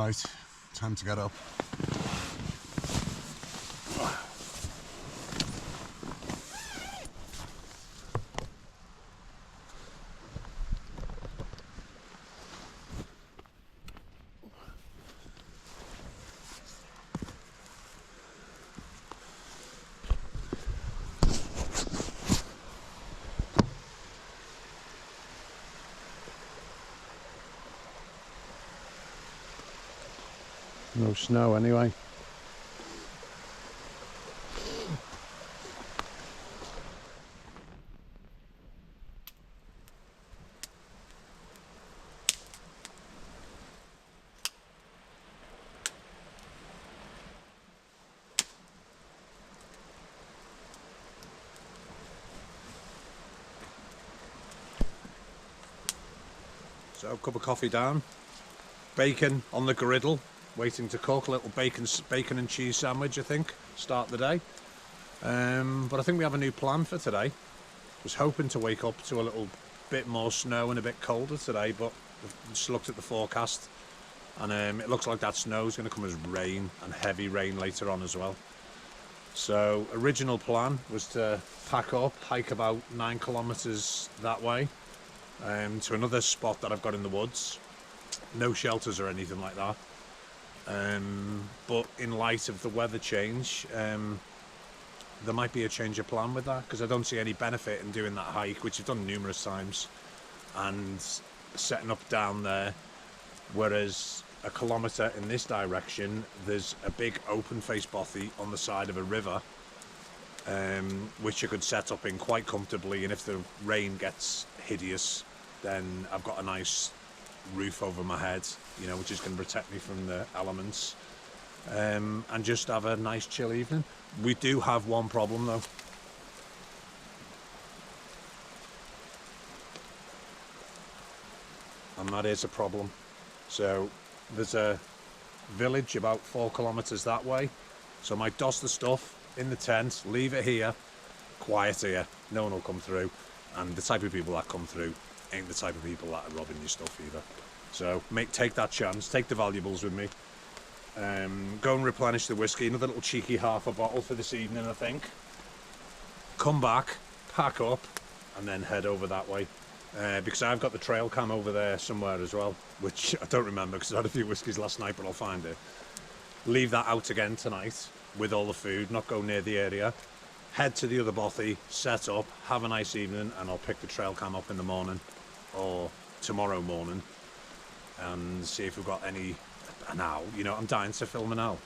Right, time to get up. No snow anyway. So, cup of coffee down, bacon on the griddle, waiting to cook. A little bacon and cheese sandwich, I think, start the day. But I think we have a new plan for today. Was hoping to wake up to a little bit more snow and a bit colder today, but I've just looked at the forecast and it looks like that snow is going to come as rain, and heavy rain later on as well. So original plan was to pack up, hike about 9 kilometers that way to another spot that I've got in the woods. No shelters or anything like that. But in light of the weather change, there might be a change of plan with that, because I don't see any benefit in doing that hike, which I've done numerous times, and setting up down there, whereas a kilometre in this direction there's a big open face bothy on the side of a river, which I could set up in quite comfortably, and if the rain gets hideous then I've got a nice roof over my head, you know, which is going to protect me from the elements, and just have a nice chill evening. We do have one problem though. And that is a problem. So there's a village about 4 kilometers that way, so I might doss the stuff in the tent, leave it here, quiet here, no one will come through, and the type of people that come through ain't the type of people that are robbing your stuff either. So take that chance, take the valuables with me, go and replenish the whiskey, another little cheeky half a bottle for this evening I think, come back, pack up, and then head over that way, because I've got the trail cam over there somewhere as well, which I don't remember because I had a few whiskies last night, but I'll find it. Leave that out again tonight with all the food, not go near the area, head to the other bothy, set up, have a nice evening, and I'll pick the trail cam up in the morning or tomorrow morning and see if we've got an owl. You know, I'm dying to film an owl.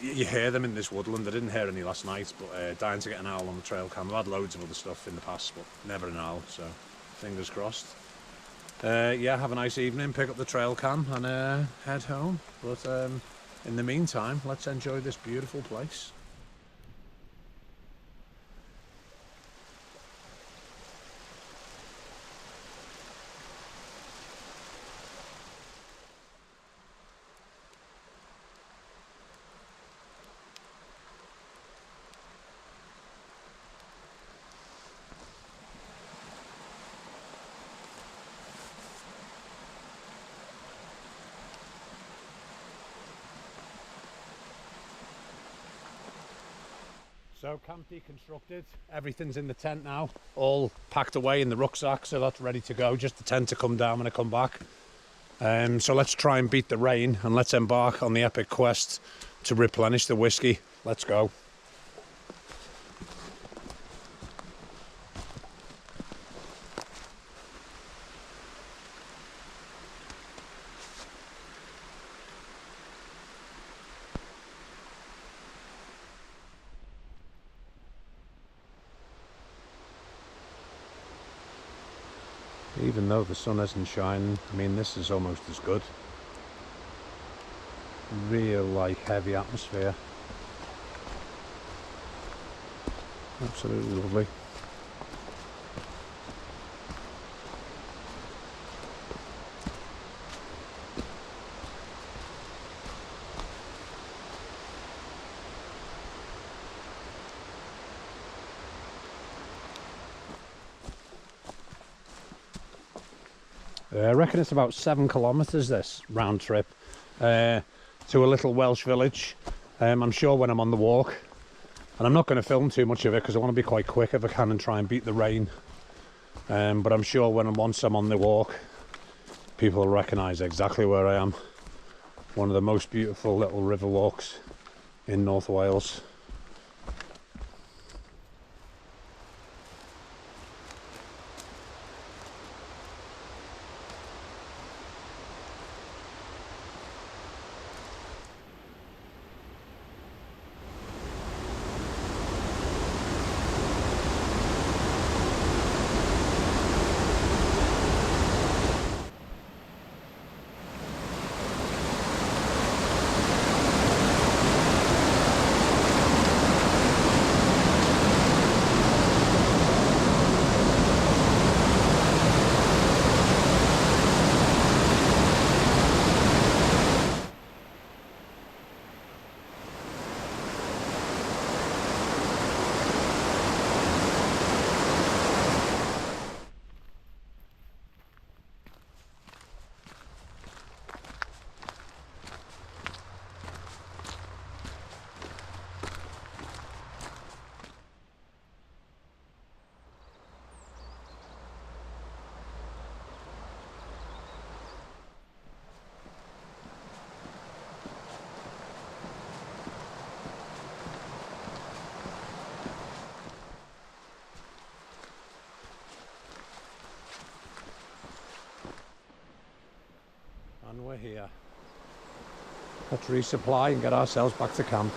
You hear them in this woodland. I didn't hear any last night, but dying to get an owl on the trail cam. I've had loads of other stuff in the past, but never an owl, so fingers crossed. Yeah, have a nice evening, pick up the trail cam and head home. But in the meantime, let's enjoy this beautiful place. So camp deconstructed, everything's in the tent now, all packed away in the rucksack, so that's ready to go, just the tent to come down when I come back. So let's try and beat the rain and let's embark on the epic quest to replenish the whiskey. Let's go. Even though the sun isn't shining, I mean, this is almost as good. Real, like, heavy atmosphere. Absolutely lovely. I reckon it's about 7 kilometers this round trip, to a little Welsh village. I'm sure when I'm on the walk, and I'm not going to film too much of it because I want to be quite quick if I can and try and beat the rain. But I'm sure once I'm on the walk, people will recognise exactly where I am. One of the most beautiful little river walks in North Wales. And we're here. Let's resupply and get ourselves back to camp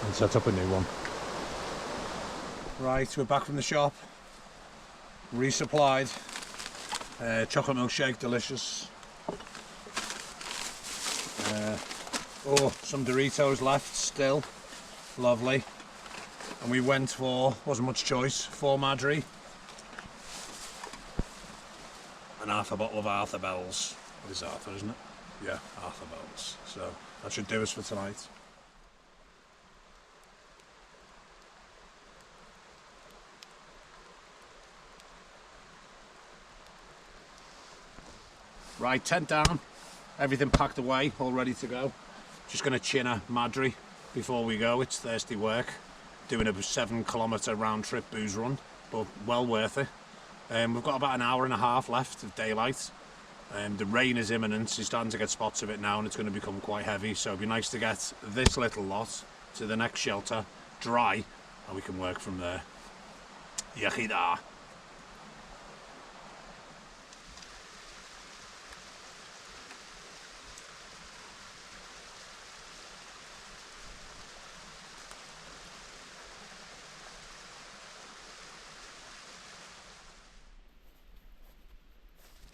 and set up a new one. Right, we're back from the shop. Resupplied. Chocolate milkshake, delicious. Oh, some Doritos left still. Lovely. And we went for, wasn't much choice, 4 Madry. And half a bottle of Arthur Bells. What is Arthur, isn't it? Yeah, Arthur Bells. So that should do us for tonight. Right, tent down, everything packed away, all ready to go. Just going to chin a Madry before we go. It's thirsty work, doing a 7-kilometre round trip booze run, but well worth it. We've got about an hour and a half left of daylight. The rain is imminent, you're starting to get spots of it now and it's going to become quite heavy, so it'd be nice to get this little lot to the next shelter dry and we can work from there. Iechyd da.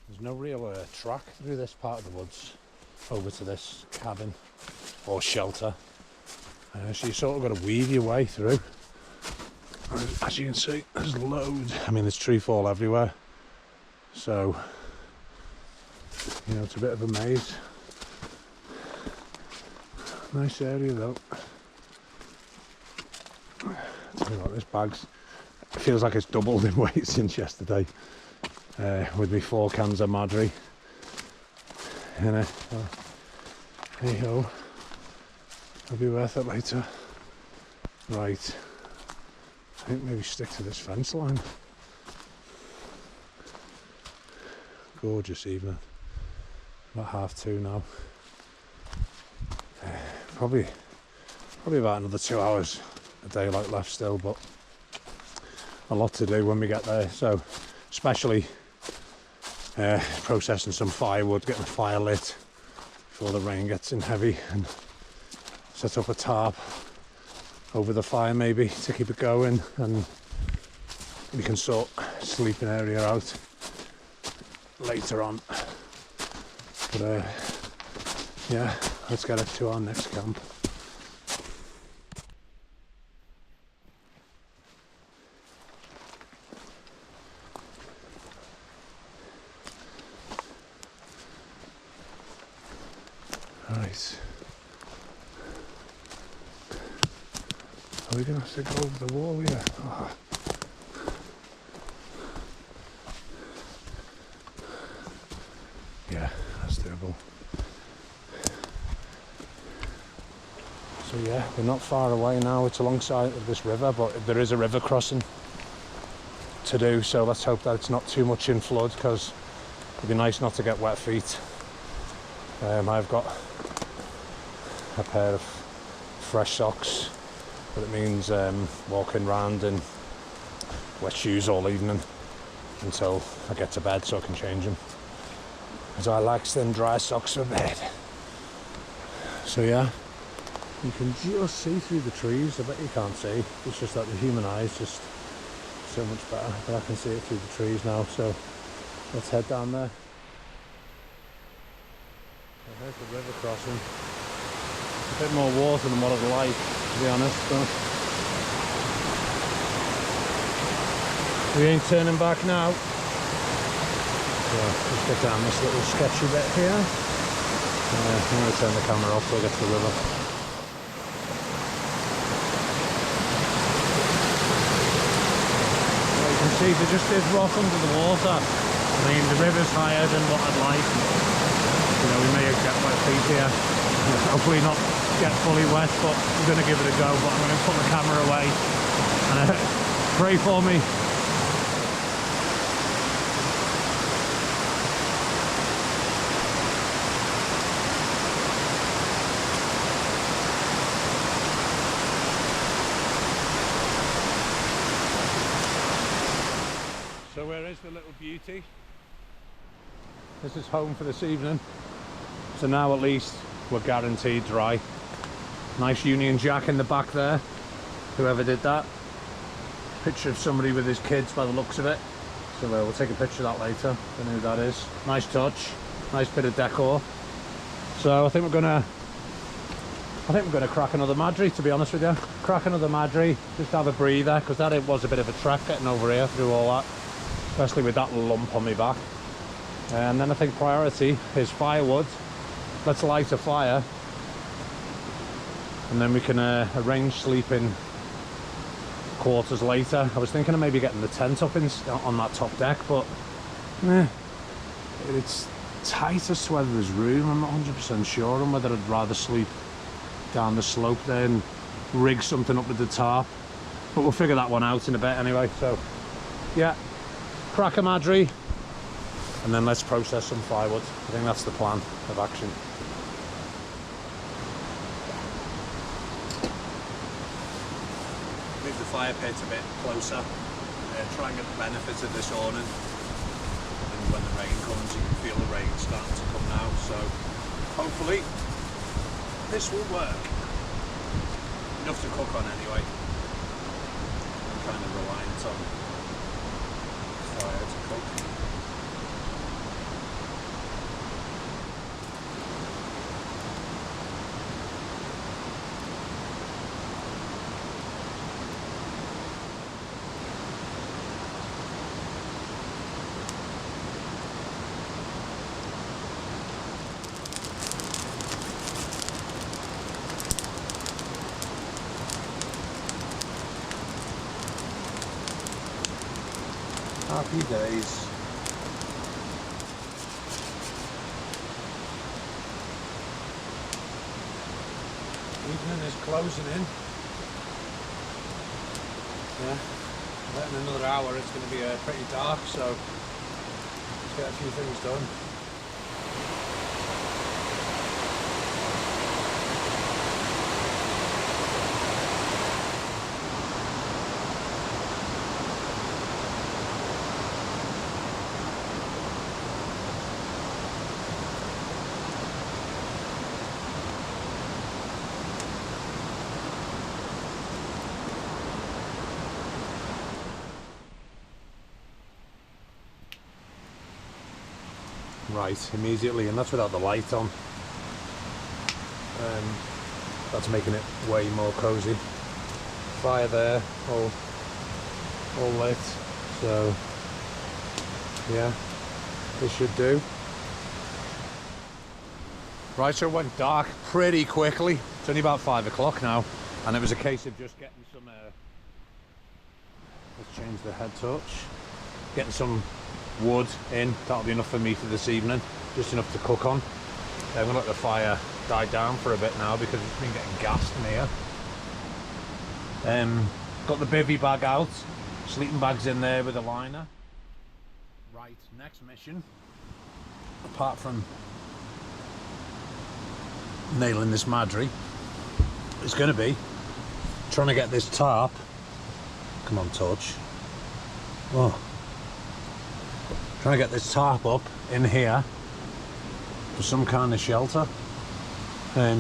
There's no real track through this part of the woods over to this cabin or shelter, so you sort of got to weave your way through. As you can see, there's loads. I mean, there's tree fall everywhere, so you know, it's a bit of a maze. Nice area though. Tell you what, this bag's, it feels like it's doubled in weight since yesterday. With me 4 cans of Madry in it. Hey ho, it'll be worth it later. Right, I think maybe stick to this fence line. Gorgeous evening. About 2:30 now. Probably about another 2 hours of daylight left still, but a lot to do when we get there. So especially processing some firewood, getting the fire lit before the rain gets in heavy, and set up a tarp over the fire maybe to keep it going, and we can sort sleeping area out later on. But yeah, let's get it to our next camp. Right. Are we going to have to go over the wall here? Oh. Yeah, that's doable. So yeah, we're not far away now. It's alongside of this river, but there is a river crossing to do, so let's hope that it's not too much in flood, because it'd be nice not to get wet feet. I've got a pair of fresh socks, but it means walking around in wet shoes all evening until I get to bed so I can change them, as I like thin dry socks for bed. So yeah, you can just see through the trees. I bet you can't see, it's just that the human eye is just so much better, but I can see it through the trees now, so let's head down there. So there's the river crossing. A bit more water than what I'd like, to be honest, but we ain't turning back now. So let's get down this little sketchy bit here. I'm going to turn the camera off so I get to the river. Well, you can see there just is rock under the water. I mean, the river's higher than what I'd like. You know, we may get wet feet here. Hopefully not get fully wet, but I'm going to give it a go. But I'm going to put the camera away and pray for me. So where is the little beauty? This is home for this evening. So now at least we're guaranteed dry. Nice Union Jack in the back there, whoever did that. Picture of somebody with his kids by the looks of it. So we'll take a picture of that later. Don't know who that is. Nice touch, nice bit of decor. So I think we're gonna crack another Madry, to be honest with you. Crack another Madry, just have a breather, because that was a bit of a trek getting over here through all that, especially with that lump on my back. And then I think priority is firewood. Let's light a fire, and then we can arrange sleeping quarters later. I was thinking of maybe getting the tent up on that top deck, but it's tight as to whether there's room. I'm not 100% sure on whether I'd rather sleep down the slope there and rig something up with the tarp, but we'll figure that one out in a bit anyway. So yeah, crack a Madry, and then let's process some firewood. I think that's the plan of action. Move the fire pit a bit closer, try and get the benefit of this awning, and when the rain comes you can feel the rain starting to come now, so hopefully this will work. Enough to cook on anyway. I'm kind of reliant on fire to cook. Happy days. Evening is closing in. Yeah, about in another hour it's going to be pretty dark, so let's get a few things done. Right, immediately, and that's without the light on. That's making it way more cosy. Fire there, all lit. So yeah, this should do. Right, so it went dark pretty quickly. It's only about 5 o'clock now, and it was a case of just getting some. Let's change the head torch. Getting some wood in. That'll be enough for me for this evening. Just enough to cook on. I'm gonna let the fire died down for a bit now because it's been getting gassed in here. Got the bivvy bag out, sleeping bags in there with a liner. Right, next mission, apart from nailing this Madry, is going to be trying to get this tarp. Come on, Torch. Oh. Trying to get this tarp up in here for some kind of shelter,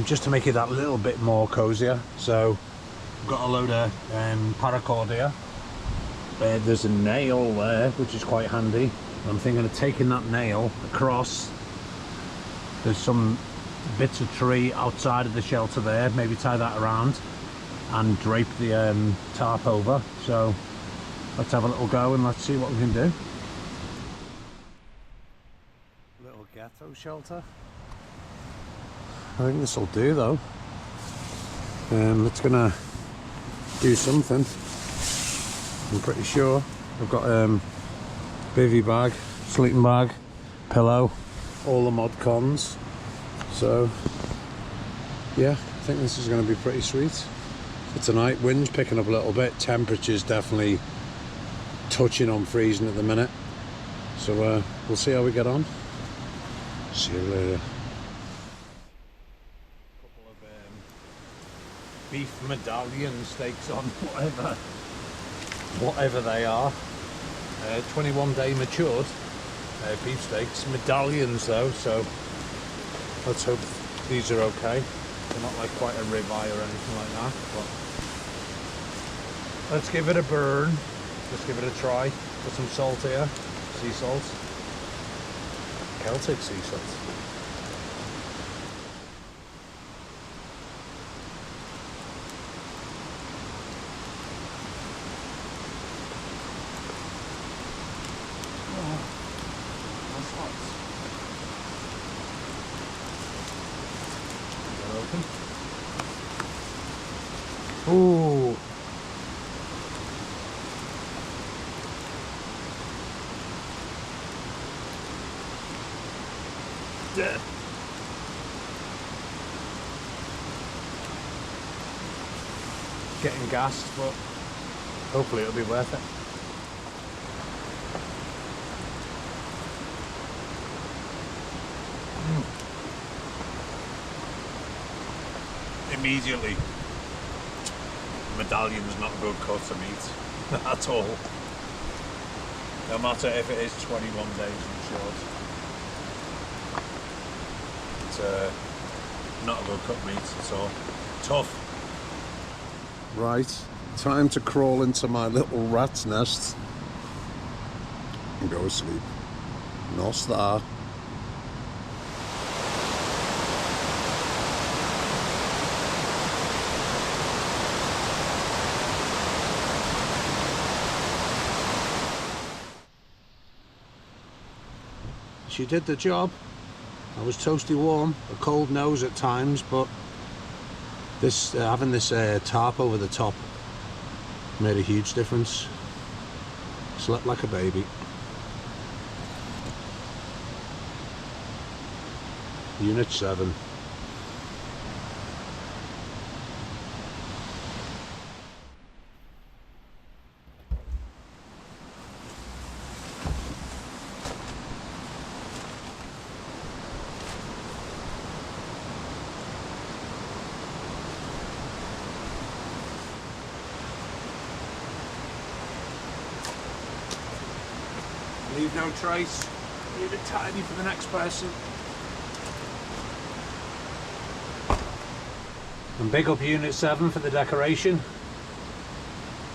just to make it that little bit more cozier. So I've got a load of paracord here. There's a nail there, which is quite handy. I'm thinking of taking that nail across. There's some bits of tree outside of the shelter there, maybe tie that around and drape the tarp over. So let's have a little go and let's see what we can do. Little ghetto shelter. I think this will do though. It's gonna do something, I'm pretty sure. I've got bivvy bag, sleeping bag, pillow, all the mod cons. So yeah, I think this is going to be pretty sweet for tonight. Wind's picking up a little bit, temperature's definitely touching on freezing at the minute. So we'll see how we get on. See you later. Couple of beef medallion steaks on whatever they are. 21-day matured beef steaks, medallions though, so let's hope these are okay. They're not like quite a ribeye or anything like that, but let's give it a burn. Let's give it a try. Put some salt here, sea salt, Celtic sea salt. Ooh. Yeah. Getting gassed, but hopefully it'll be worth it. Immediately, medallion's not a good cut of meat at all. No matter if it is 21 days short. It's not a good cut meat at all. Tough. Right, time to crawl into my little rat's nest and go to sleep. No star. She did the job. I was toasty warm, a cold nose at times, but this having this tarp over the top made a huge difference. Slept like a baby. Unit 7. Leave no trace, leave it tidy for the next person. And big up Unit 7 for the decoration.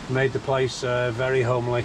Made the place very homely.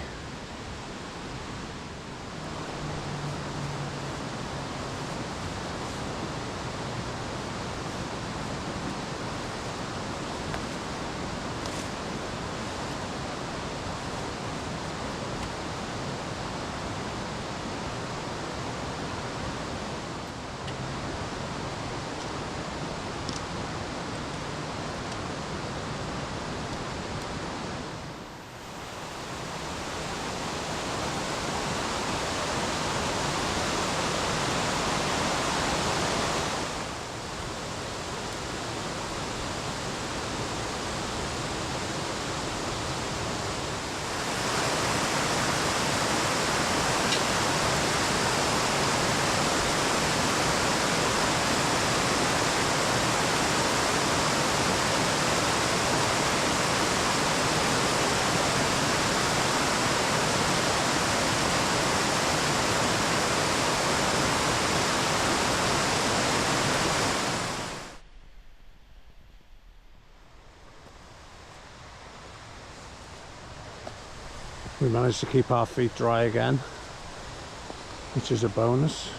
We managed to keep our feet dry again, which is a bonus.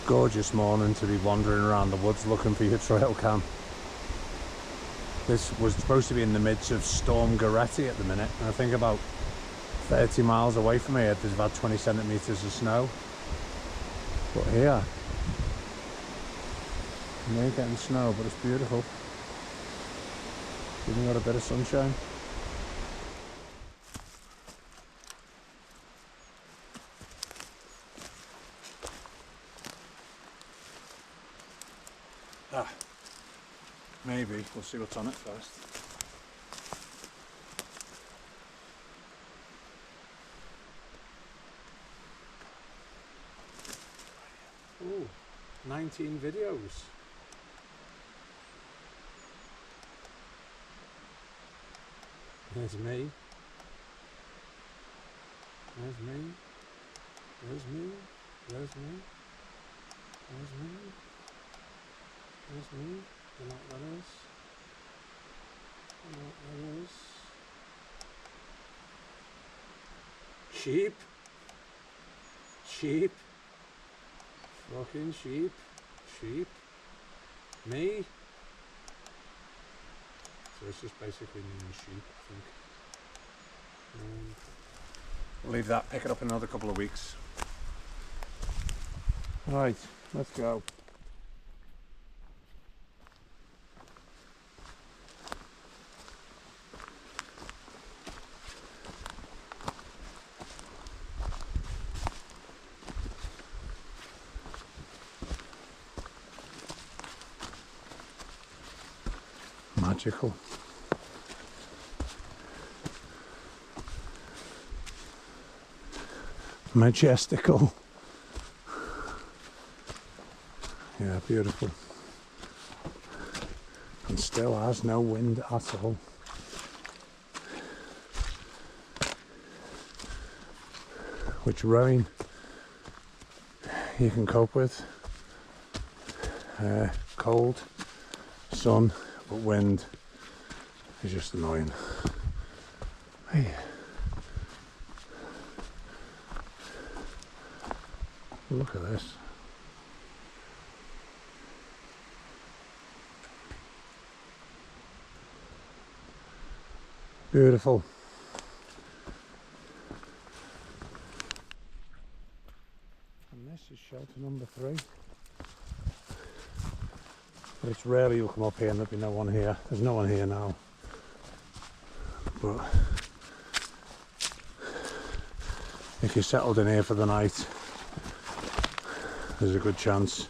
Gorgeous morning to be wandering around the woods looking for your trail cam. This was supposed to be in the midst of Storm Goretti at the minute, and I think about 30 miles away from here there's about 20 centimetres of snow. But here, we're getting snow, but it's beautiful. Even got a bit of sunshine. Maybe. We'll see what's on it first. Ooh, 19 videos. There's me. There's me. There's me. There's me. There's me. There's me. You know what that is? You know what that is? Sheep. Sheep. Fucking sheep. Sheep. Me. So it's just basically meaning sheep, I think. We'll leave that, pick it up in another couple of weeks. Right, let's go. Magical. Majestical. Yeah, beautiful. And still has no wind at all. Which rain you can cope with. Cold, sun, but wind is just annoying. Hey. Look at this. Beautiful. And this is shelter number 3. But it's rarely you'll come up here and there'll be no one here. There's no one here now. But if you're settled in here for the night, there's a good chance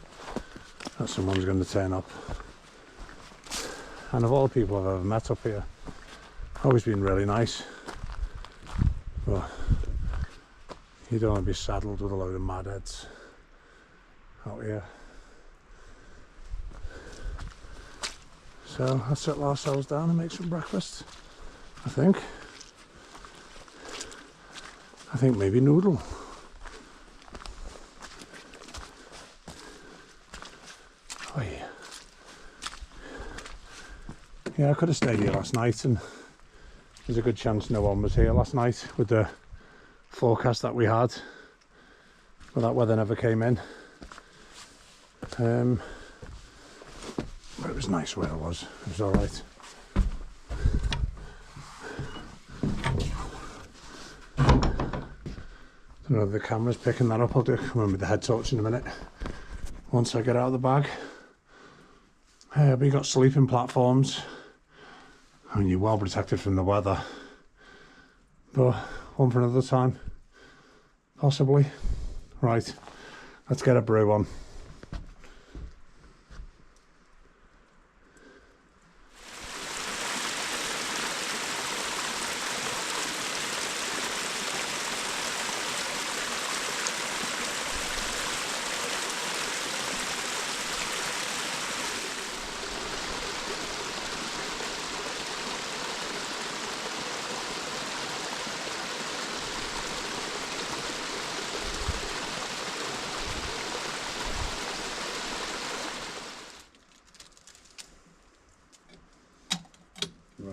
that someone's going to turn up. And of all the people I've ever met up here, always been really nice. But you don't want to be saddled with a load of mad heads out here. So let's settle ourselves down and make some breakfast. I think maybe noodle. Oh yeah. Yeah, I could have stayed here last night, and there's a good chance no one was here last night with the forecast that we had. But that weather never came in. But it was nice where it was. It was all right. Don't know if the camera's picking that up. I'll do come in with the head torch in a minute. Once I get out of the bag. We got sleeping platforms. I mean, you're well protected from the weather. But one for another time. Possibly. Right. Let's get a brew on.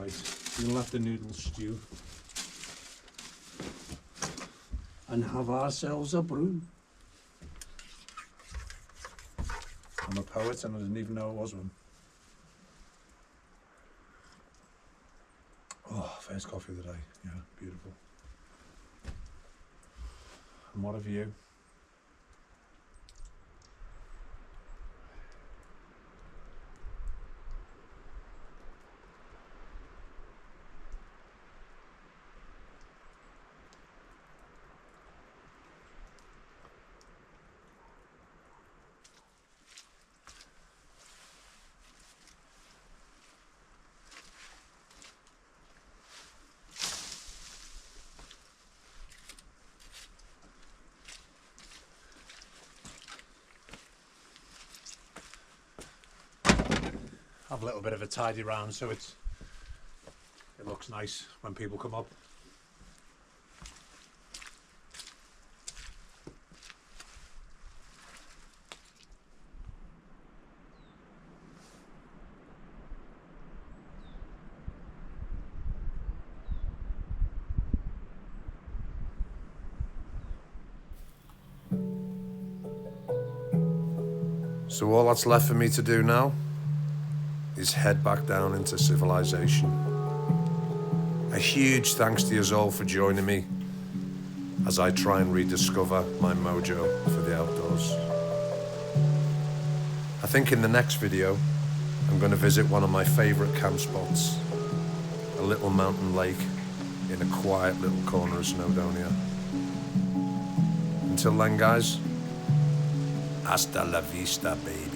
Right, we'll let the noodles stew. And have ourselves a brew. I'm a poet and I didn't even know I was one. Oh, first coffee of the day. Yeah, beautiful. And what a view. Have a little bit of a tidy round so it looks nice when people come up. So all that's left for me to do now is head back down into civilization. A huge thanks to you all for joining me as I try and rediscover my mojo for the outdoors. I think in the next video I'm going to visit one of my favourite camp spots, a little mountain lake in a quiet little corner of Snowdonia. Until then guys, hasta la vista baby.